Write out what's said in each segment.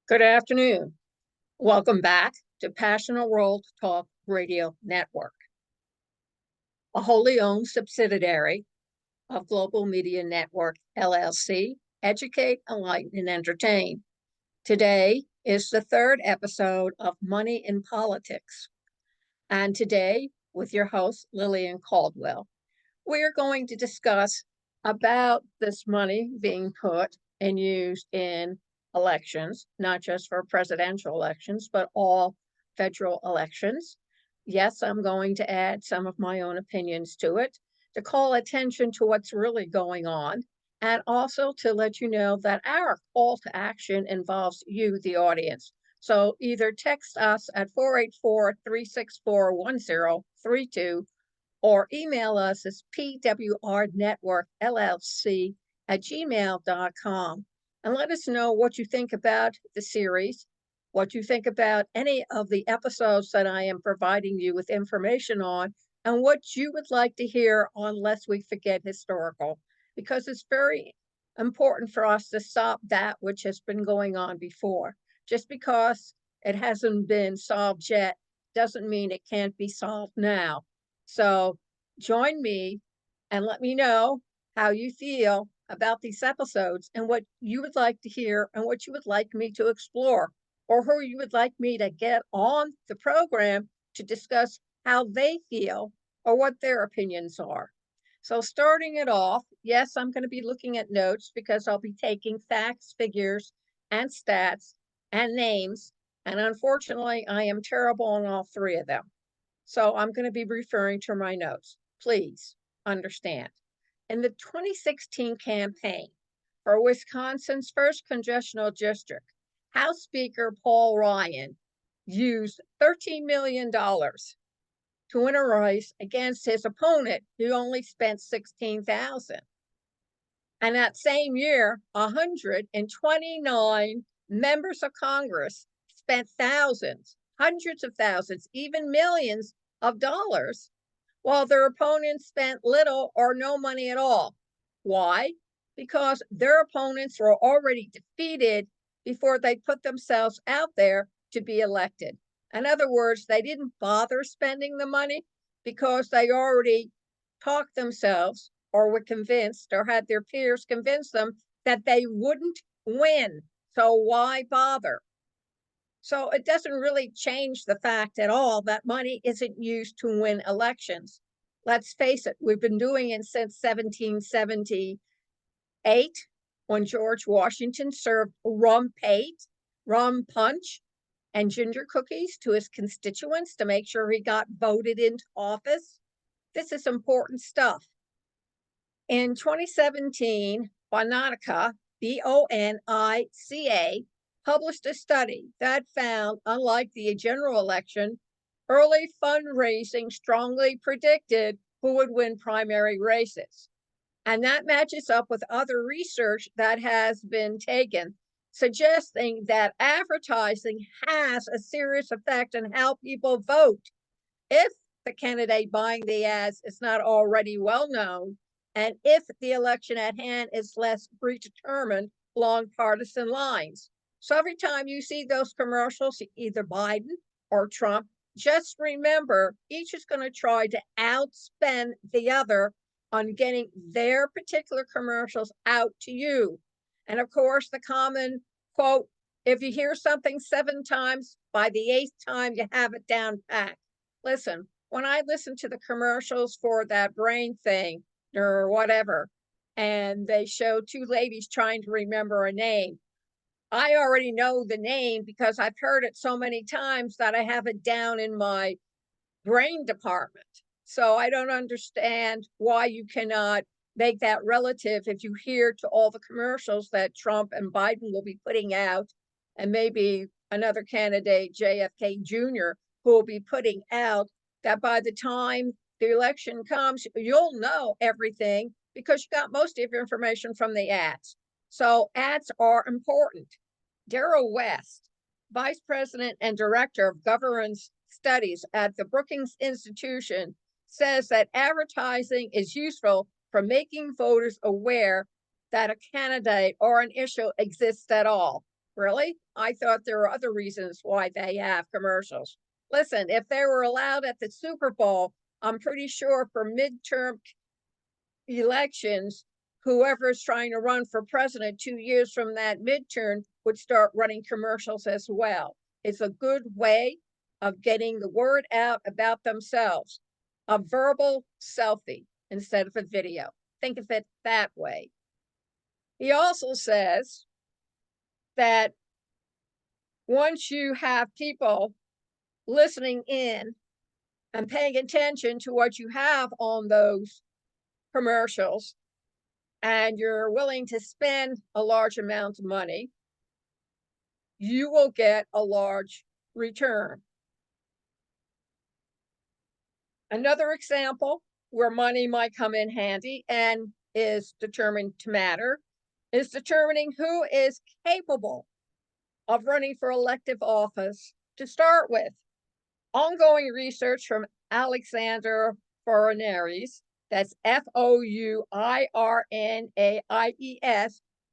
Good afternoon. Welcome back to Passionate World Talk Radio Network, a wholly owned subsidiary of Global Media Network, LLC, Educate, Enlighten, and Entertain. Today is the third episode of Money in Politics. And today, with your host, Lillian Cauldwell, we're going to discuss about this money being put and used in elections, not just for presidential elections, but all federal elections. Yes, I'm going to add some of my own opinions to it to call attention to what's really going on, and also to let you know that our call to action involves you, the audience. So either text us at 484-364-1032 or email us as pwrnetworkllc@gmail.com and let us know what you think about the series, what you think about any of the episodes that I am providing you with information on, and what you would like to hear on Lest We Forget Historical, because it's very important for us to stop that which has been going on before. Just because it hasn't been solved yet doesn't mean it can't be solved now. So join me and let me know how you feel about these episodes and what you would like to hear and what you would like me to explore, or who you would like me to get on the program to discuss how they feel or what their opinions are. So starting it off, yes, I'm going to be looking at notes because I'll be taking facts, figures, and stats and names. And unfortunately, I am terrible on all three of them. So I'm going to be referring to my notes. Please understand. In the 2016 campaign for Wisconsin's first congressional district, House Speaker Paul Ryan used $13 million to win a race against his opponent, who only spent $16,000. And that same year, 129 members of Congress spent thousands, hundreds of thousands, even millions of dollars, while their opponents spent little or no money at all. Why? Because their opponents were already defeated before they put themselves out there to be elected. In other words, they didn't bother spending the money because they already talked themselves or were convinced or had their peers convince them that they wouldn't win. So why bother? So it doesn't really change the fact at all that money isn't used to win elections. Let's face it, we've been doing it since 1778, when George Washington served rum punch, and ginger cookies to his constituents to make sure he got voted into office. This is important stuff. In 2017, Bonica, Bonica, published a study that found, unlike the general election, early fundraising strongly predicted who would win primary races. And that matches up with other research that has been taken, suggesting that advertising has a serious effect on how people vote if the candidate buying the ads is not already well known, and if the election at hand is less predetermined along partisan lines. So every time you see those commercials, either Biden or Trump, just remember each is going to try to outspend the other on getting their particular commercials out to you. And of course, the common quote, if you hear something 7 times, by the 8th time, you have it down pat. Listen, when I listen to the commercials for that brain thing or whatever, and they show 2 ladies trying to remember a name, I already know the name because I've heard it so many times that I have it down in my brain department. So I don't understand why you cannot make that relative if you hear to all the commercials that Trump and Biden will be putting out, and maybe another candidate, JFK Jr., who will be putting out, that by the time the election comes, you'll know everything because you got most of your information from the ads. So ads are important. Darrell West, Vice President and Director of Governance Studies at the Brookings Institution, says that advertising is useful for making voters aware that a candidate or an issue exists at all. Really? I thought there were other reasons why they have commercials. Listen, if they were allowed at the Super Bowl, I'm pretty sure for midterm elections, whoever's trying to run for president 2 years from that midterm would start running commercials as well. It's a good way of getting the word out about themselves. A verbal selfie instead of a video. Think of it that way. He also says that once you have people listening in and paying attention to what you have on those commercials, and you're willing to spend a large amount of money, you will get a large return. Another example where money might come in handy and is determined to matter is determining who is capable of running for elective office to start with. Ongoing research from Alexander Fournières, that's Fourniais,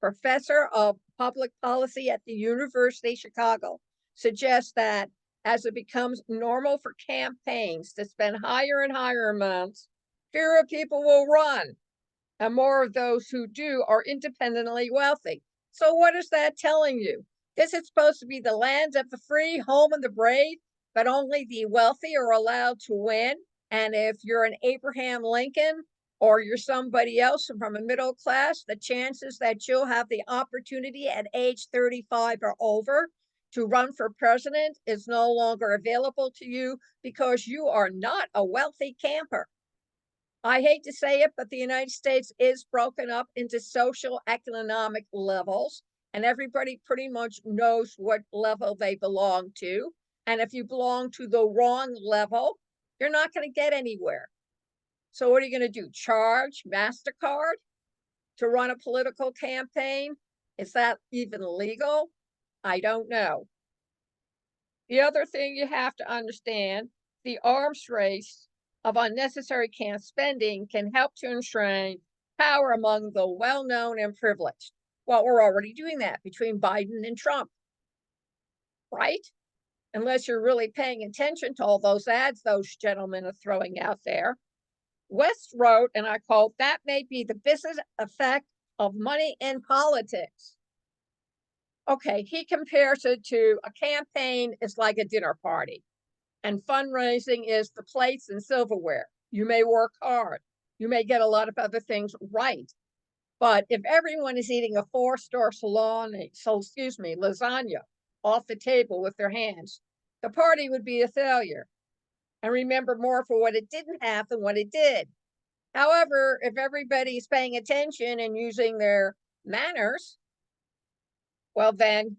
professor of public policy at the University of Chicago, suggests that as it becomes normal for campaigns to spend higher and higher amounts, fewer people will run, and more of those who do are independently wealthy. So what is that telling you? This is supposed to be the land of the free, home of the brave, but only the wealthy are allowed to win. And if you're an Abraham Lincoln or you're somebody else from a middle class, the chances that you'll have the opportunity at age 35 or over to run for president is no longer available to you because you are not a wealthy camper. I hate to say it, but the United States is broken up into social economic levels, and everybody pretty much knows what level they belong to. And if you belong to the wrong level, you're not going to get anywhere. So what are you going to do? Charge MasterCard to run a political campaign? Is that even legal? I don't know. The other thing you have to understand, the arms race of unnecessary camp spending can help to enshrine power among the well-known and privileged. Well, we're already doing that between Biden and Trump, right? Unless you're really paying attention to all those ads those gentlemen are throwing out there. West wrote, and I quote, "That may be the business effect of money in politics." Okay, he compares it to a campaign is like a dinner party, and fundraising is the plates and silverware. You may work hard, you may get a lot of other things right, but if everyone is eating a four-star lasagna off the table with their hands, the party would be a failure. And remember more for what it didn't have than what it did. However, if everybody's paying attention and using their manners, well, then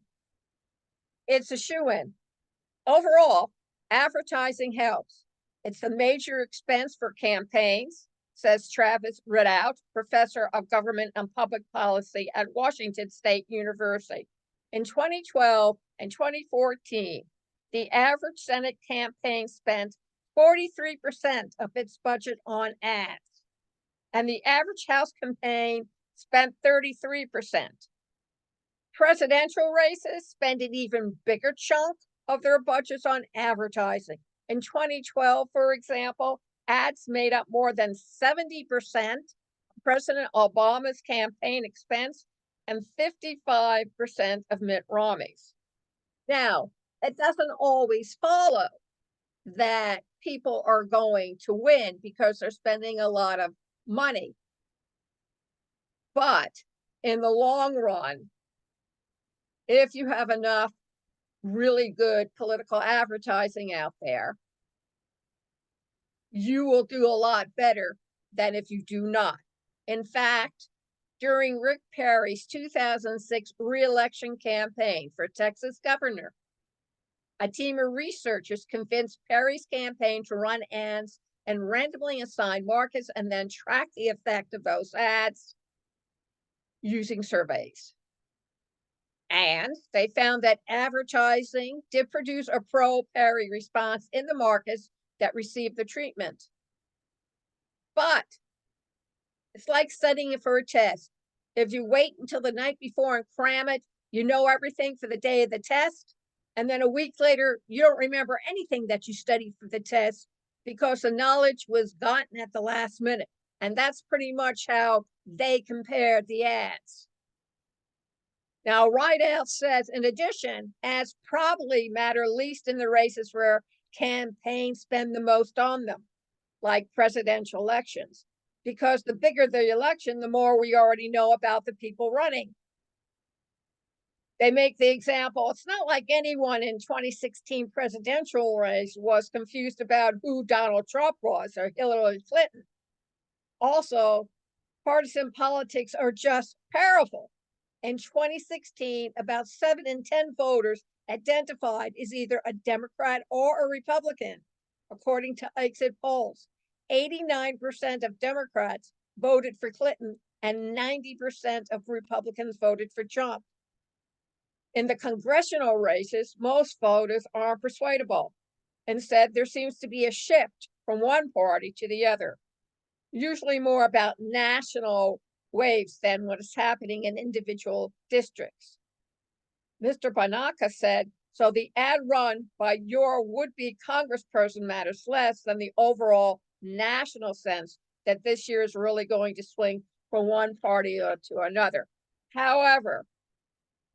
it's a shoo-in. Overall, advertising helps. It's a major expense for campaigns, says Travis Ridout, professor of government and public policy at Washington State University. In 2012 and 2014, the average Senate campaign spent 43% of its budget on ads, and the average House campaign spent 33%. Presidential races spend an even bigger chunk of their budgets on advertising. In 2012, for example, ads made up more than 70% of President Obama's campaign expense and 55% of Mitt Romney's. Now, it doesn't always follow that people are going to win because they're spending a lot of money. But in the long run, if you have enough really good political advertising out there, you will do a lot better than if you do not. In fact, during Rick Perry's 2006 re-election campaign for Texas governor, a team of researchers convinced Perry's campaign to run ads and randomly assign markets and then track the effect of those ads using surveys. And they found that advertising did produce a pro-Perry response in the markets that received the treatment. But it's like studying for a test. If you wait until the night before and cram it, You know everything for the day of the test, and then a week later, you don't remember anything that you studied for the test because the knowledge was gotten at the last minute. And that's pretty much how they compared the ads. Now, Rideout says, in addition, ads probably matter least in the races where campaigns spend the most on them, like presidential elections, because the bigger the election, the more we already know about the people running. They make the example, it's not like anyone in 2016 presidential race was confused about who Donald Trump was or Hillary Clinton. Also, partisan politics are just powerful. In 2016, about 7 in 10 voters identified as either a Democrat or a Republican, according to exit polls. 89% of Democrats voted for Clinton, and 90% of Republicans voted for Trump. In the congressional races, most voters are persuadable. Instead, there seems to be a shift from one party to the other, usually more about national waves than what is happening in individual districts. Mr. Banaka said, so the ad run by your would-be congressperson matters less than the overall national sense that this year is really going to swing from one party to another. However,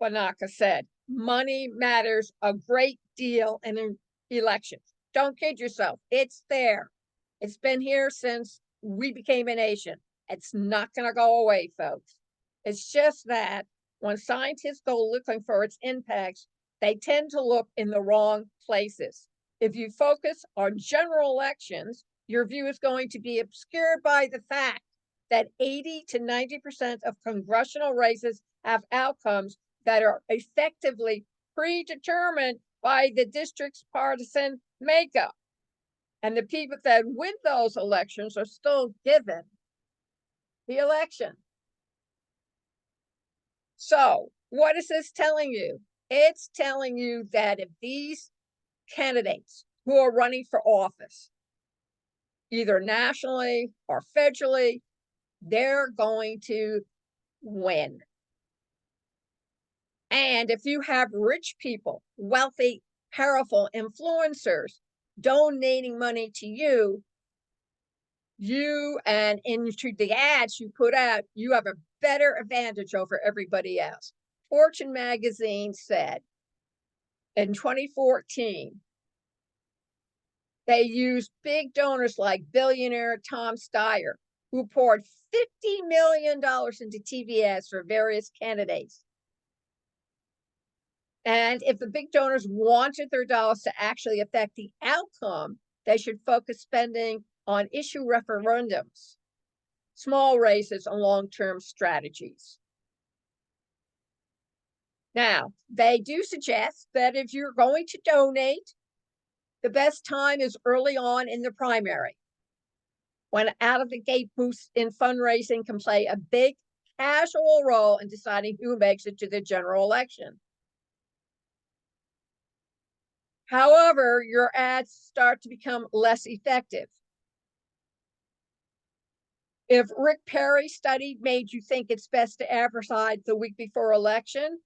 Banaka said, money matters a great deal in elections. Don't kid yourself. It's there. It's been here since we became a nation. It's not going to go away, folks. It's just that when scientists go looking for its impacts, they tend to look in the wrong places. If you focus on general elections, your view is going to be obscured by the fact that 80 to 90% of congressional races have outcomes that are effectively predetermined by the district's partisan makeup. And the people that win those elections are still given the election. So, what is this telling you? It's telling you that if these candidates who are running for office, either nationally or federally, they're going to win. And if you have rich people, wealthy, powerful influencers donating money to you and into the ads you put out, you have a better advantage over everybody else. Fortune magazine said in 2014, they used big donors like billionaire Tom Steyer, who poured $50 million into TV ads for various candidates. And if the big donors wanted their dollars to actually affect the outcome, they should focus spending on issue referendums, small races, and long-term strategies. Now, they do suggest that if you're going to donate, the best time is early on in the primary, when out-of-the-gate boosts in fundraising can play a big casual role in deciding who makes it to the general election. However, your ads start to become less effective. If Rick Perry's study made you think it's best to advertise the week before election,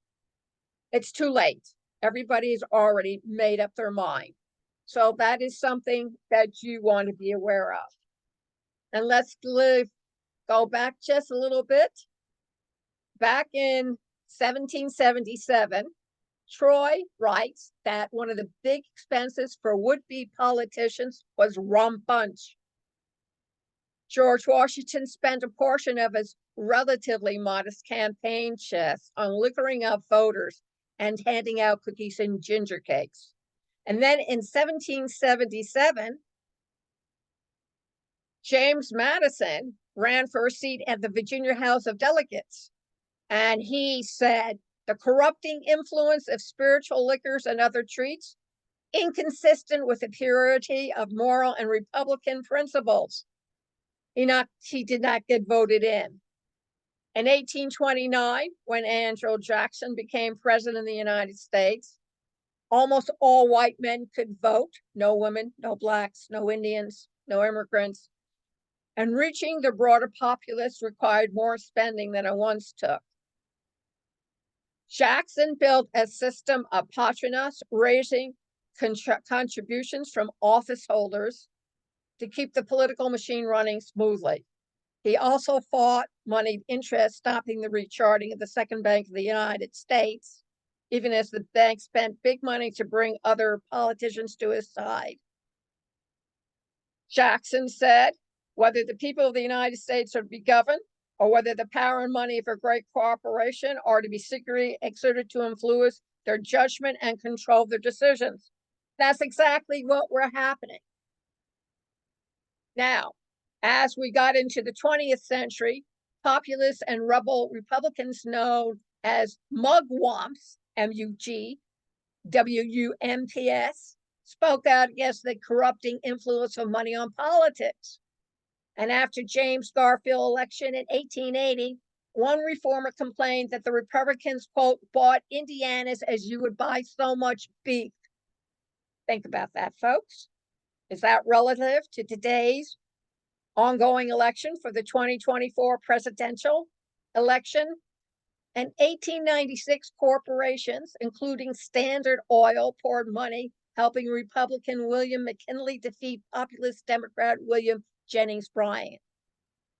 it's too late. Everybody's already made up their mind. So that is something that you want to be aware of. And let's go back just a little bit. Back in 1777, Troy writes that one of the big expenses for would-be politicians was rum punch. George Washington spent a portion of his relatively modest campaign chest on liquoring up voters and handing out cookies and ginger cakes. And then in 1777, James Madison ran for a seat at the Virginia House of Delegates. And he said, the corrupting influence of spiritual liquors and other treats, inconsistent with the purity of moral and Republican principles. He did not get voted in. In 1829, when Andrew Jackson became president of the United States, almost all white men could vote, no women, no blacks, no Indians, no immigrants. And reaching the broader populace required more spending than it once took. Jackson built a system of patronato, raising contributions from office holders to keep the political machine running smoothly. He also fought moneyed interest, stopping the recharting of the Second Bank of the United States, even as the bank spent big money to bring other politicians to his side. Jackson said, whether the people of the United States are to be governed, or whether the power and money of a great corporation are to be secretly exerted to influence their judgment and control their decisions. That's exactly what we're happening. Now, as we got into the 20th century, populist and rebel Republicans known as mugwumps, MUGWUMPS, spoke out against the corrupting influence of money on politics. And after James Garfield election in 1880, one reformer complained that the Republicans, quote, bought Indianas as you would buy so much beef. Think about that, folks. Is that relative to today's ongoing election for the 2024 presidential election? And 1896 corporations, including Standard Oil, poured money, helping Republican William McKinley defeat populist Democrat William Jennings Bryan.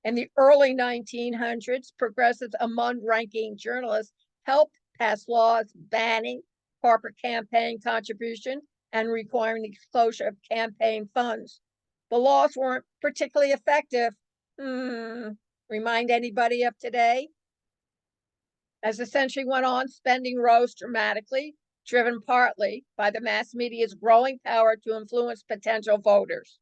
In the early 1900s, progressives among ranking journalists helped pass laws banning corporate campaign contribution and requiring the disclosure of campaign funds. The laws weren't particularly effective. Remind anybody of today? As the century went on, spending rose dramatically, driven partly by the mass media's growing power to influence potential voters.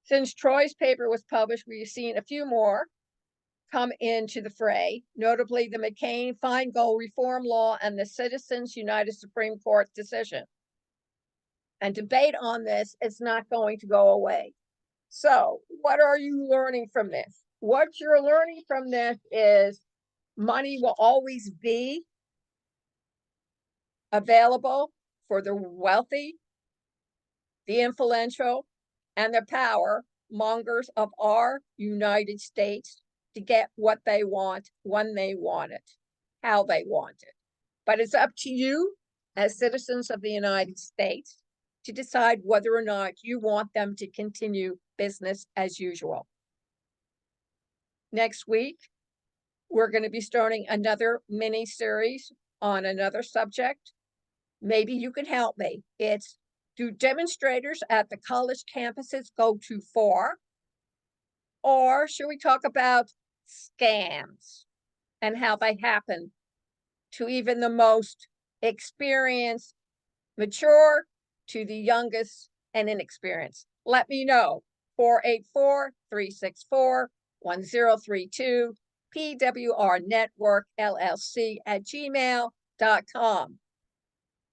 Since Troy's paper was published, we've seen a few more come into the fray, notably the McCain-Feingold reform law and the Citizens United Supreme Court decision. And debate on this is not going to go away. So what are you learning from this? What you're learning from this is money will always be available for the wealthy, the influential, and the power mongers of our United States to get what they want, when they want it, how they want it. But it's up to you as citizens of the United States to decide whether or not you want them to continue business as usual. Next week, we're going to be starting another mini series on another subject. Maybe you can help me. It's, do demonstrators at the college campuses go too far? Or should we talk about scams and how they happen to even the most experienced, mature, to the youngest and inexperienced? Let me know. 484-364-1032, PWR Network LLC @gmail.com.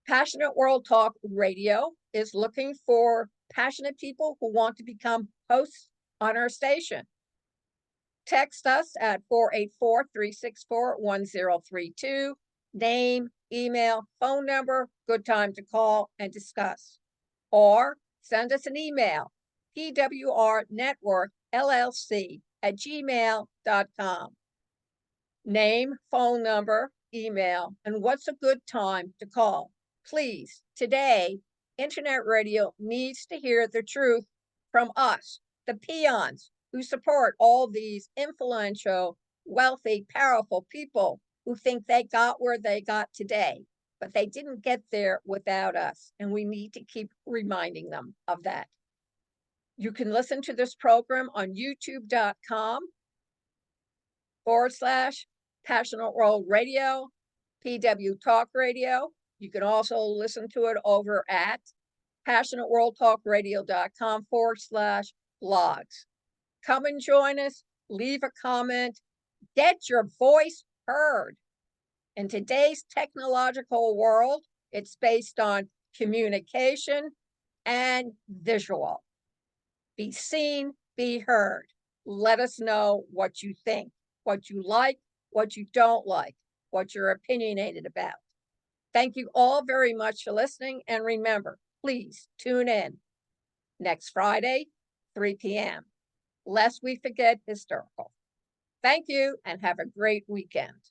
Passionate World Talk Radio is looking for passionate people who want to become hosts on our station. Text us at 484-364-1032. Name, email, phone number, good time to call and discuss. Or send us an email, pwrnetworkllc@gmail.com. Name, phone number, email, and what's a good time to call. Please, today, internet radio needs to hear the truth from us, the peons who support all these influential, wealthy, powerful people who think they got where they got today, but they didn't get there without us, and we need to keep reminding them of that. You can listen to this program on youtube.com/Passionate World Radio, PW Talk Radio. You can also listen to it over at passionateworldtalkradio.com/blogs. Come and join us, leave a comment, get your voice heard. In today's technological world, it's based on communication and visual. Be seen, be heard. Let us know what you think, what you like, what you don't like, what you're opinionated about. Thank you all very much for listening. And remember, please tune in next Friday, 3 p.m. Lest we forget historical. Thank you and have a great weekend.